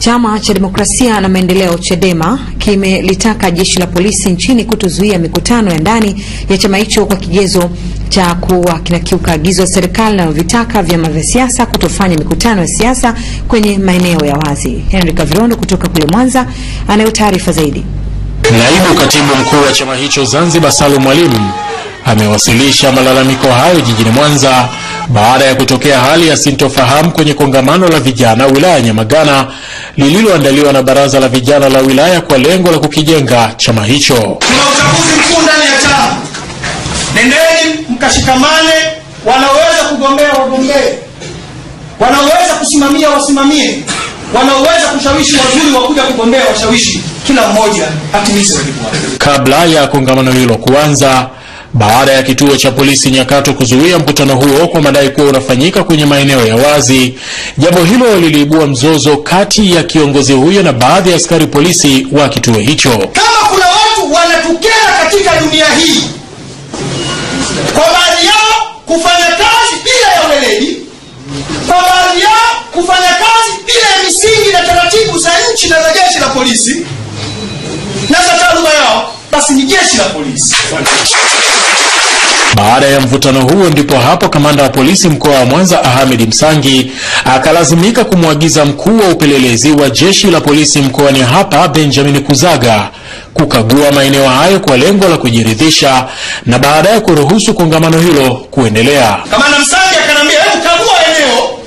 Chama cha Demokrasia na Maendeleo Chadema kimelitaka jeshi la polisi nchini kutozuia mikutano ya ndani ya chama hicho kwa kigezo cha kuwa kinakiuka agizo la serikali na vitaka vyama vya siasa kutofanya mikutano ya siasa kwenye maeneo ya wazi. Henry Kavirondo kutoka kule Mwanza anayo taarifa zaidi. Naibu katibu mkuu wa chama hicho Zanzibar Salum Mwalimu amewasilisha malalamiko hayo jijini Mwanza baada ya kutokea hali ya sintofahamu kwenye kongamano la vijana wilaya Nyamagana lililoandaliwa na baraza la vijana la wilaya kwa lengo la kukijenga chama hicho. Tuna uchaguzi mkuu ndani ya chama. Nendeni mkashikamane, wanaweza kugombea wagombee, wanaweza kusimamia wasimamie, wanaweza kushawishi wazuri wakuja kugombea washawishi, kila mmoja atimize wajibu wake. Kabla ya kongamano hilo kuanza, baada ya kituo cha polisi Nyakato kuzuia mkutano huo kwa madai kuwa unafanyika kwenye maeneo ya wazi, jambo hilo liliibua mzozo kati ya kiongozi huyo na baadhi ya askari polisi wa kituo hicho. Kama kuna watu wanatukera katika dunia hii kwa baadhi yao kufanya kazi bila ya weledi, kwa baadhi yao kufanya kazi bila ya misingi na taratibu za nchi na za jeshi la polisi na za taaluma yao, basi ni jeshi la polisi. Baada ya mvutano huo ndipo hapo kamanda wa polisi mkoa wa Mwanza Ahmed Msangi akalazimika kumwagiza mkuu wa upelelezi wa jeshi la polisi mkoani hapa Benjamin Kuzaga kukagua maeneo hayo kwa lengo la kujiridhisha na baadaye kuruhusu kongamano hilo kuendelea. Kamanda Msangi akanambia, hebu kagua eneo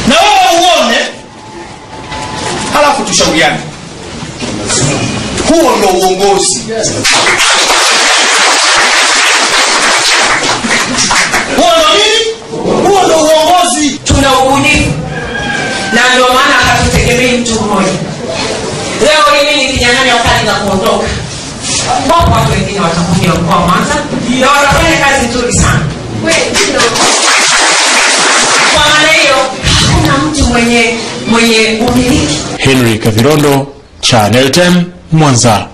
na wewe uone, halafu tushauriane. Huo ndio uongozi. Huo ndio uongozi. Tuna ubunifu na ndio maana hatutegemei mtu mmoja. Leo mimi nikinyang'anya wakati na kuondoka, wapo watu wengine watakuja mkoa wa Mwanza na watafanya kazi nzuri sana. Kwa maana hiyo hakuna mtu mwenye umiliki. Henry Kavirondo, Channel 10, Mwanza.